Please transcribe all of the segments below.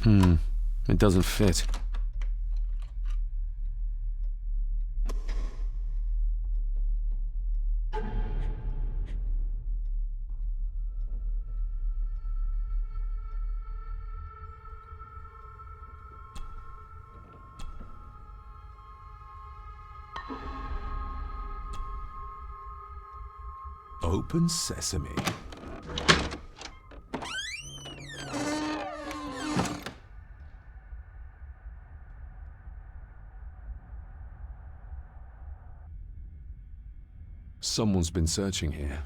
It doesn't fit. Open sesame. Someone's been searching here.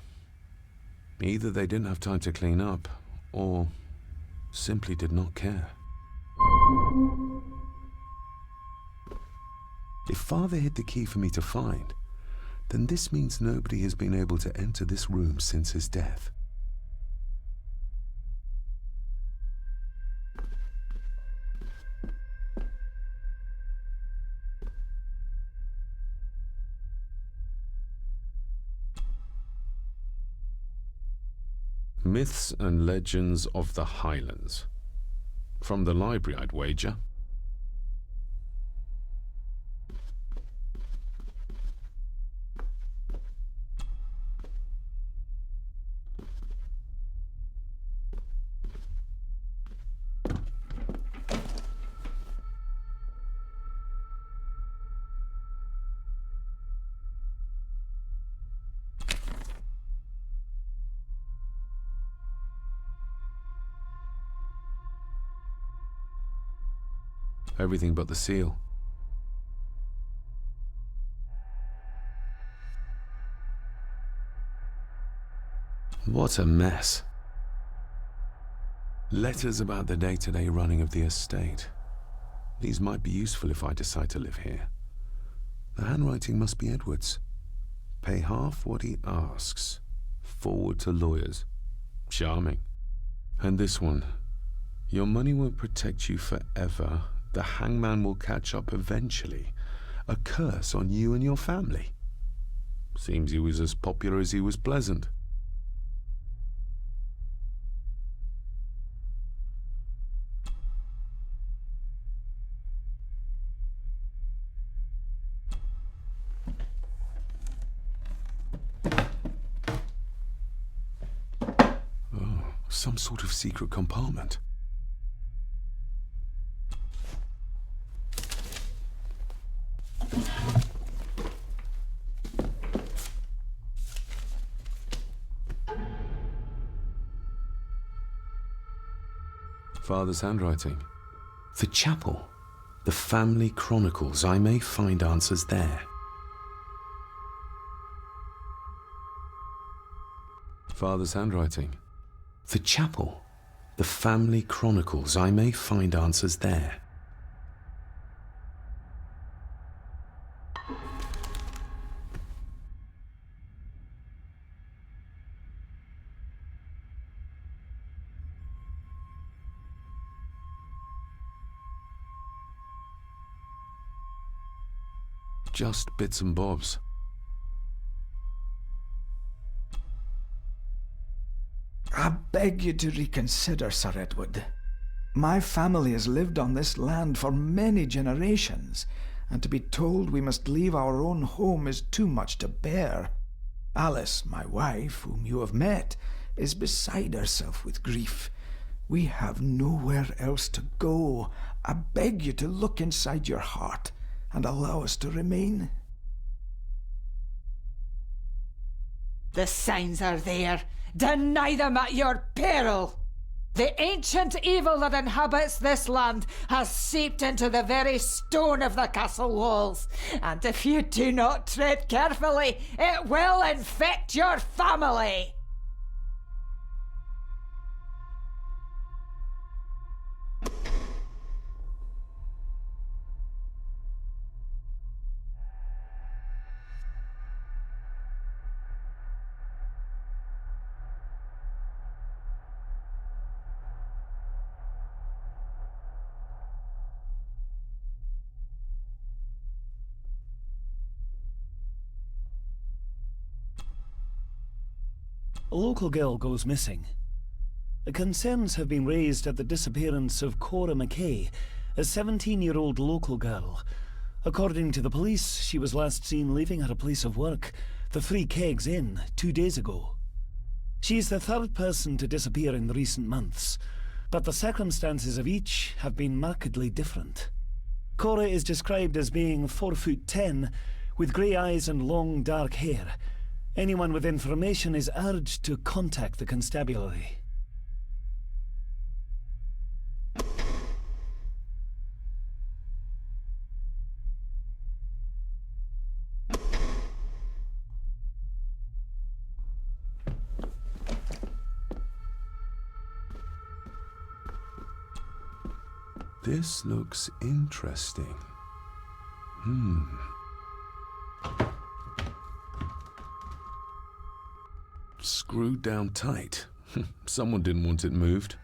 Either they didn't have time to clean up, or simply did not care. If Father hid the key for me to find, then this means nobody has been able to enter this room since his death. Myths and Legends of the Highlands. From the library, I'd wager. Everything but the seal. What a mess. Letters about the day-to-day running of the estate. These might be useful if I decide to live here. The handwriting must be Edward's. Pay half what he asks. Forward to lawyers. Charming. And this one. Your money won't protect you forever. The hangman will catch up eventually. A curse on you and your family. Seems he was as popular as he was pleasant. Oh, some sort of secret compartment. Father's handwriting. The chapel. The family chronicles. I may find answers there. Father's handwriting. The chapel. The family chronicles. I may find answers there. Just bits and bobs. I beg you to reconsider, Sir Edward. My family has lived on this land for many generations, and to be told we must leave our own home is too much to bear. Alice, my wife, whom you have met, is beside herself with grief. We have nowhere else to go. I beg you to look inside your heart and allow us to remain. The signs are there. Deny them at your peril. The ancient evil that inhabits this land has seeped into the very stone of the castle walls, and if you do not tread carefully, it will infect your family. A local girl goes missing. Concerns have been raised at the disappearance of Cora McKay, a 17-year-old local girl. According to the police, she was last seen leaving her place of work, the Three Kegs Inn, 2 days ago. She is the third person to disappear in recent months, but the circumstances of each have been markedly different. Cora is described as being 4'10", with grey eyes and long dark hair. Anyone with information is urged to contact the constabulary. This looks interesting. Screwed down tight. Someone didn't want it moved.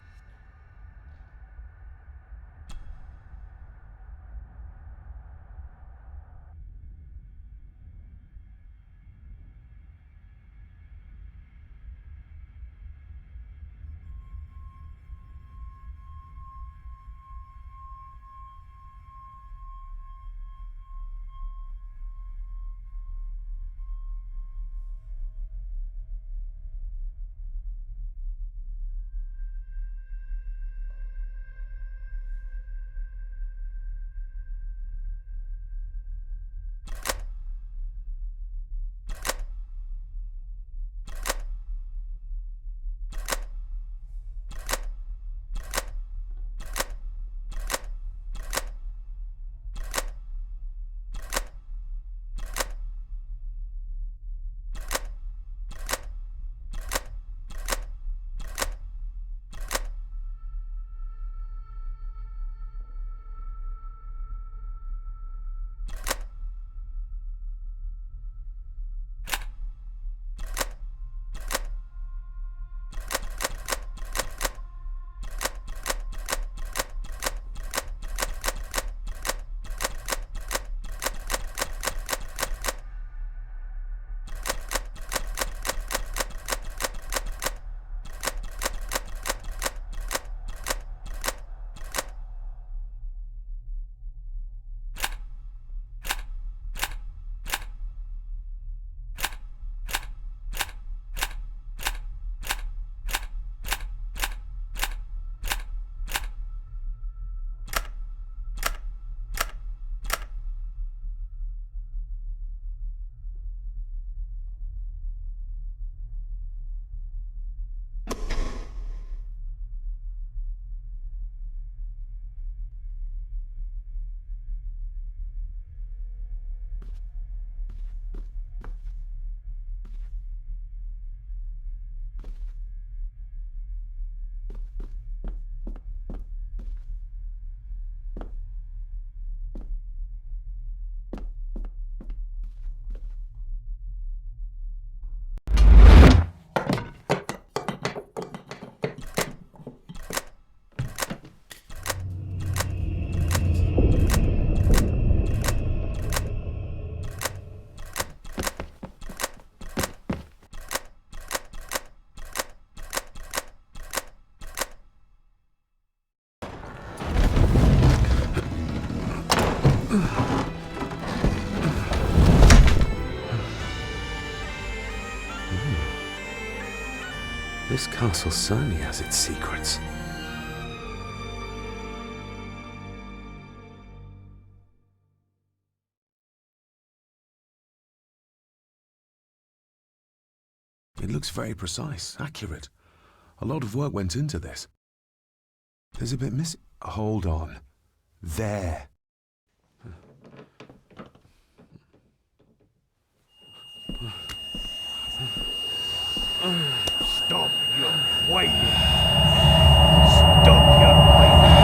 This castle certainly has its secrets. It looks very precise, accurate. A lot of work went into this. There's a bit missing. Hold on. There. Stop your whining! Stop your whining!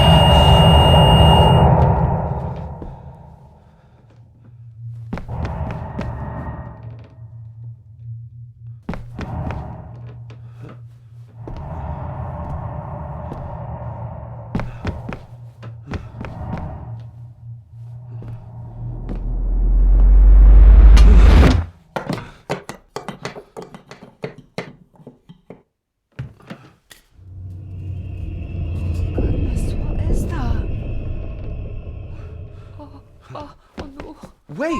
Wait!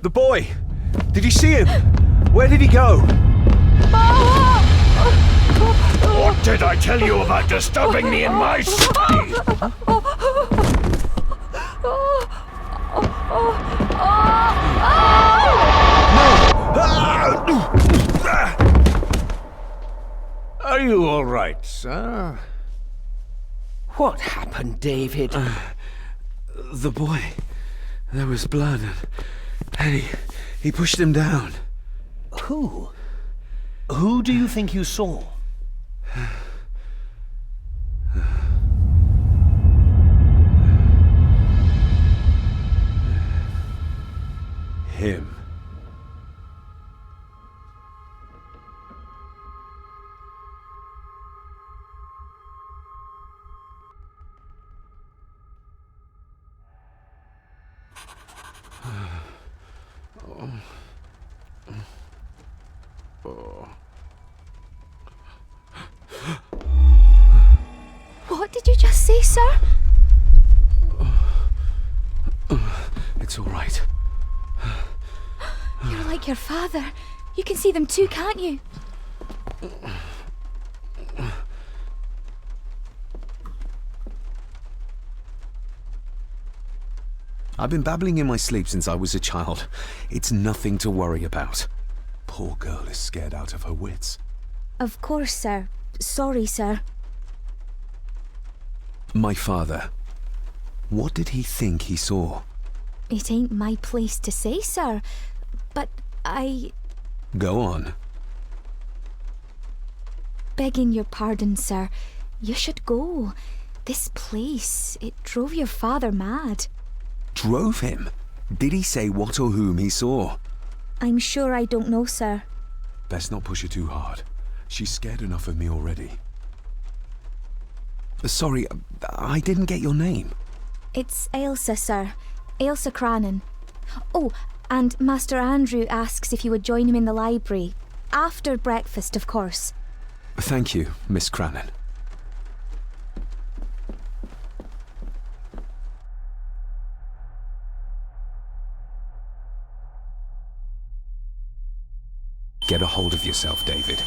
The boy! Did you see him? Where did he go? What did I tell you about disturbing me in my study? Are you all right, sir? What happened, David? The boy. There was blood and he pushed him down. Who? Who do you think you saw? Him. What did you just say, sir? It's all right. You're like your father. You can see them too, can't you? I've been babbling in my sleep since I was a child. It's nothing to worry about. Poor girl is scared out of her wits. Of course, sir. Sorry, sir. My father. What did he think he saw? It ain't my place to say, sir. But Go on. begging your pardon, sir, you should go. This place, it drove your father mad. Drove him? Did he say what or whom he saw? I'm sure I don't know, sir. Best not push her too hard. She's scared enough of me already. Sorry, I didn't get your name. It's Ailsa, sir. Ailsa Crannan. Oh, and Master Andrew asks if you would join him in the library. After breakfast, of course. Thank you, Miss Crannan. Get a hold of yourself, David.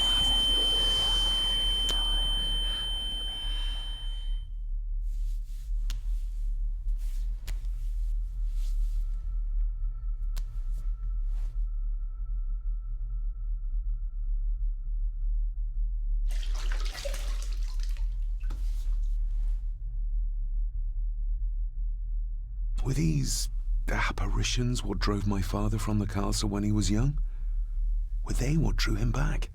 Were these apparitions what drove my father from the castle when he was young? Were they what drew him back?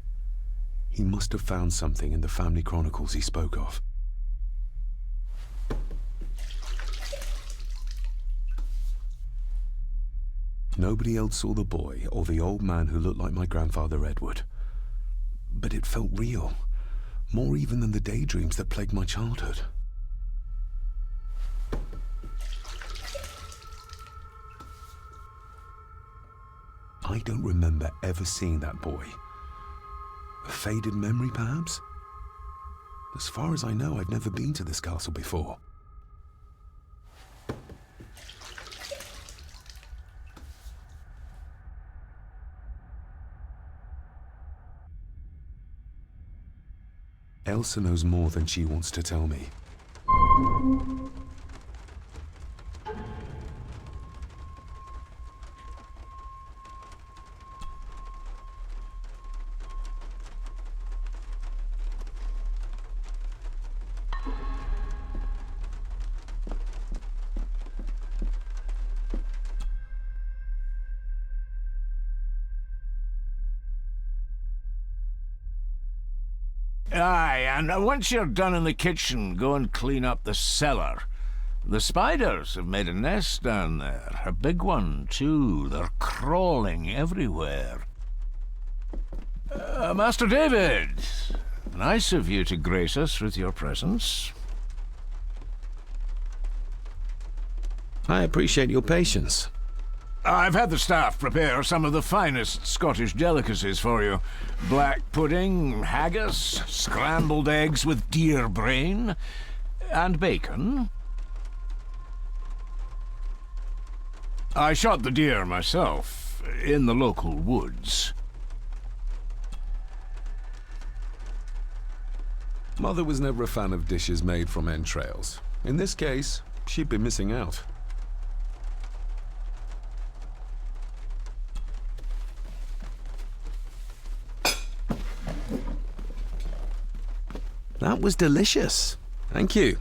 He must have found something in the family chronicles he spoke of. Nobody else saw the boy or the old man who looked like my grandfather Edward. But it felt real, more even than the daydreams that plagued my childhood. I don't remember ever seeing that boy. A faded memory, perhaps? As far as I know, I've never been to this castle before. Ailsa knows more than she wants to tell me. Aye, and once you're done in the kitchen, go and clean up the cellar. The spiders have made a nest down there. A big one, too. They're crawling everywhere. Master David, nice of you to grace us with your presence. I appreciate your patience. I've had the staff prepare some of the finest Scottish delicacies for you. Black pudding, haggis, scrambled eggs with deer brain, and bacon. I shot the deer myself, in the local woods. Mother was never a fan of dishes made from entrails. In this case, she'd be missing out. That was delicious. Thank you.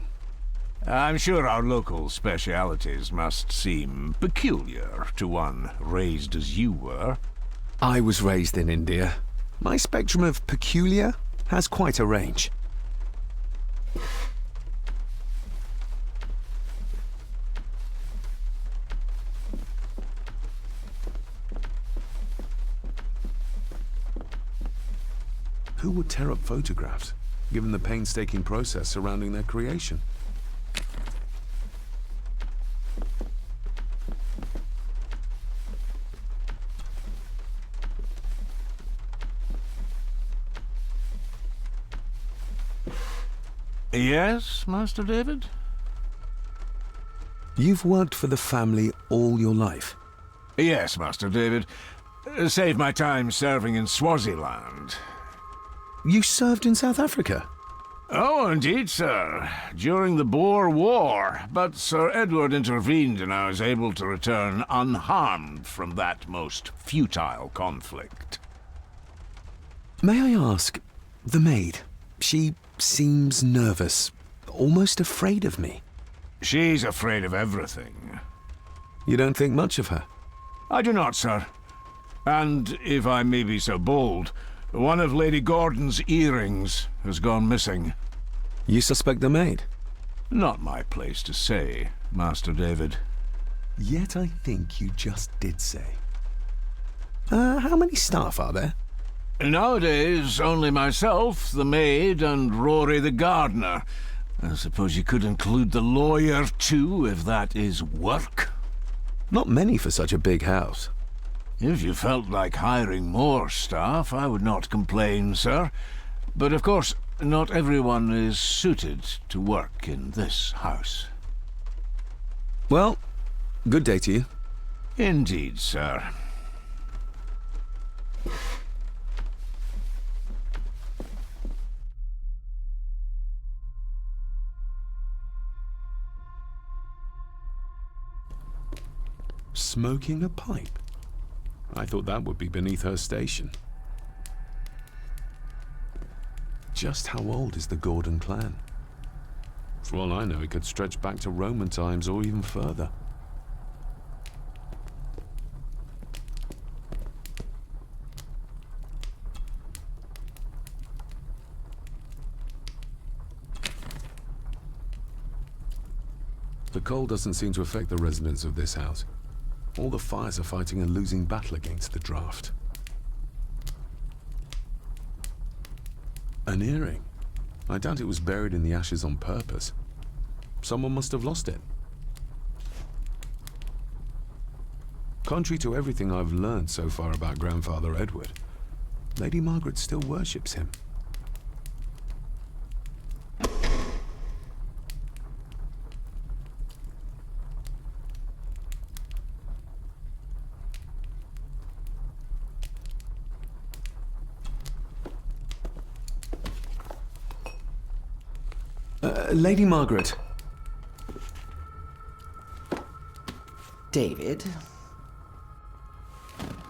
I'm sure our local specialities must seem peculiar to one raised as you were. I was raised in India. My spectrum of peculiar has quite a range. Who would tear up photographs, given the painstaking process surrounding their creation? Yes, Master David? You've worked for the family all your life. Yes, Master David. Save my time serving in Swaziland. You served in South Africa? Oh, indeed, sir. During the Boer War. But Sir Edward intervened and I was able to return unharmed from that most futile conflict. May I ask, the maid, she seems nervous, almost afraid of me. She's afraid of everything. You don't think much of her? I do not, sir. And, if I may be so bold, one of Lady Gordon's earrings has gone missing. You suspect the maid? Not my place to say, Master David. Yet I think you just did say. How many staff are there? Nowadays, only myself, the maid, and Rory the gardener. I suppose you could include the lawyer, too, if that is work. Not many for such a big house. If you felt like hiring more staff, I would not complain, sir. But of course, not everyone is suited to work in this house. Well, good day to you. Indeed, sir. Smoking a pipe? I thought that would be beneath her station. Just how old is the Gordon clan? For all I know, it could stretch back to Roman times or even further. The cold doesn't seem to affect the residents of this house. All the fires are fighting a losing battle against the draft. An earring? I doubt it was buried in the ashes on purpose. Someone must have lost it. Contrary to everything I've learned so far about Grandfather Edward, Lady Margaret still worships him. Lady Margaret. David?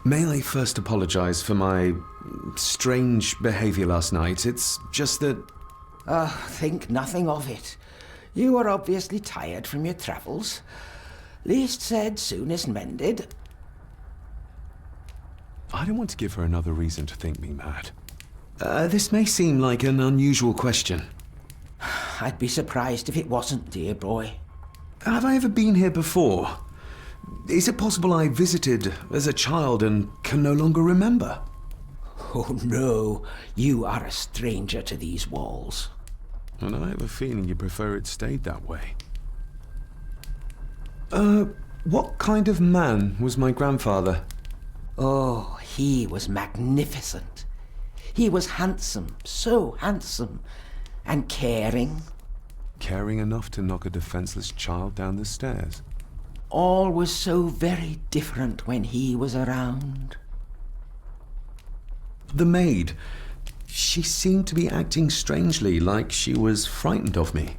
May I first apologize for my strange behavior last night? It's just that... Think nothing of it. You are obviously tired from your travels. Least said, soonest mended. I don't want to give her another reason to think me mad. This may seem like an unusual question. I'd be surprised if it wasn't, dear boy. Have I ever been here before? Is it possible I visited as a child and can no longer remember? Oh no, you are a stranger to these walls. And I have a feeling you prefer it stayed that way. What kind of man was my grandfather? Oh, he was magnificent. He was handsome, so handsome, and caring. Caring enough to knock a defenseless child down the stairs. All was so very different when he was around. The maid. She seemed to be acting strangely, like she was frightened of me.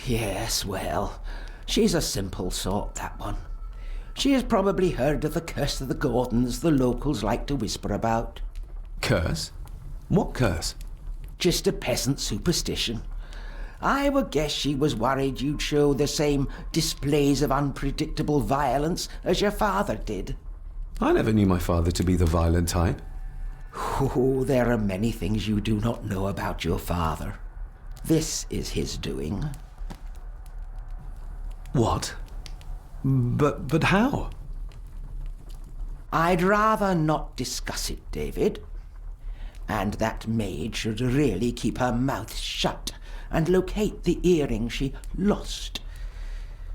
Yes, well, she's a simple sort, that one. She has probably heard of the curse of the Gordons the locals like to whisper about. Curse? What curse? Just a peasant superstition. I would guess she was worried you'd show the same displays of unpredictable violence as your father did. I never knew my father to be the violent type. Oh, there are many things you do not know about your father. This is his doing. What? But how? I'd rather not discuss it, David. And that maid should really keep her mouth shut and locate the earring she lost.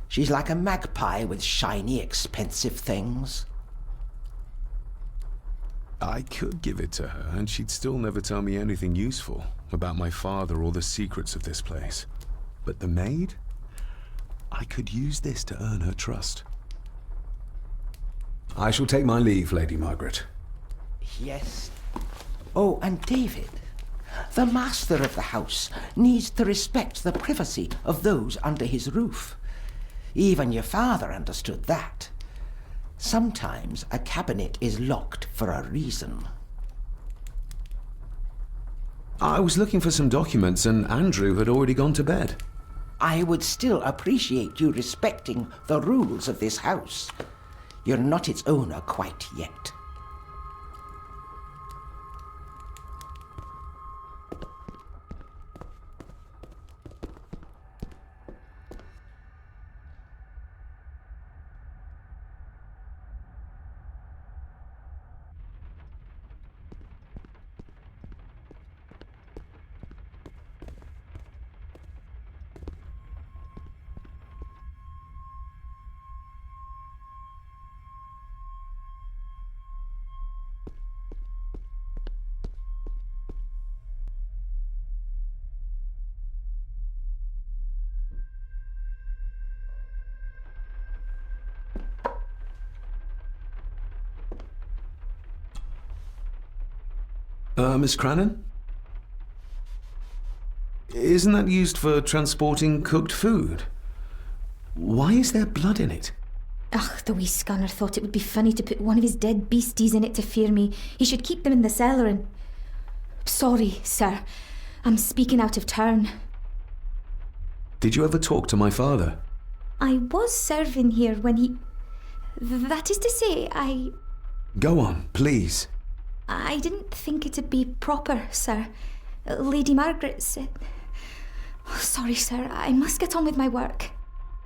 She's like a magpie with shiny, expensive things. I could give it to her, and she'd still never tell me anything useful about my father or the secrets of this place. But the maid? I could use this to earn her trust. I shall take my leave, Lady Margaret. Yes. Oh, and David, the master of the house needs to respect the privacy of those under his roof. Even your father understood that. Sometimes a cabinet is locked for a reason. I was looking for some documents, and Andrew had already gone to bed. I would still appreciate you respecting the rules of this house. You're not its owner quite yet. Miss Crannan? Isn't that used for transporting cooked food? Why is there blood in it? Ugh, the wee scunner thought it would be funny to put one of his dead beasties in it to fear me. He should keep them in the cellar and... Sorry, sir. I'm speaking out of turn. Did you ever talk to my father? I was serving here when he... That is to say, Go on, please. I didn't think it'd be proper, sir. Lady Margaret said... Sorry, sir. I must get on with my work.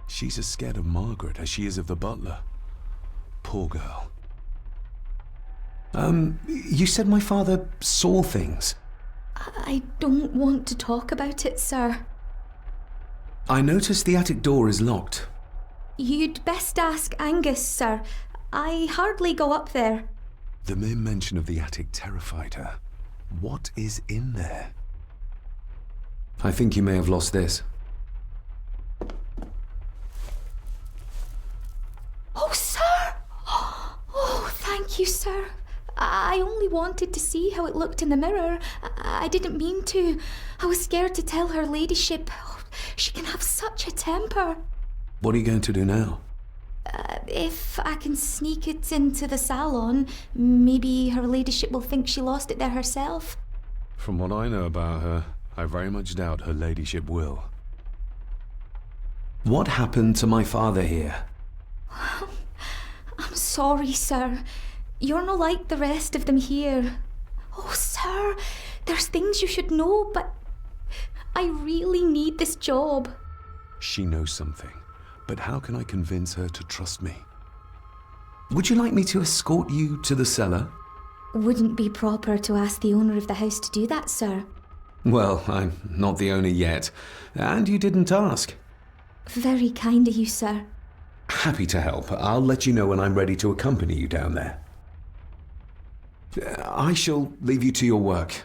She's as scared of Margaret as she is of the butler. Poor girl. You said my father saw things. I don't want to talk about it, sir. I noticed the attic door is locked. You'd best ask Angus, sir. I hardly go up there. The mere mention of the attic terrified her. What is in there? I think you may have lost this. Oh, sir! Oh, thank you, sir. I only wanted to see how it looked in the mirror. I didn't mean to. I was scared to tell her ladyship. Oh, she can have such a temper. What are you going to do now? If I can sneak it into the salon, maybe her ladyship will think she lost it there herself. From what I know about her, I very much doubt her ladyship will. What happened to my father here? I'm sorry, sir. You're not like the rest of them here. Oh, sir, there's things you should know, but I really need this job. She knows something, but how can I convince her to trust me? Would you like me to escort you to the cellar? Wouldn't be proper to ask the owner of the house to do that, sir. Well, I'm not the owner yet, and you didn't ask. Very kind of you, sir. Happy to help. I'll let you know when I'm ready to accompany you down there. I shall leave you to your work.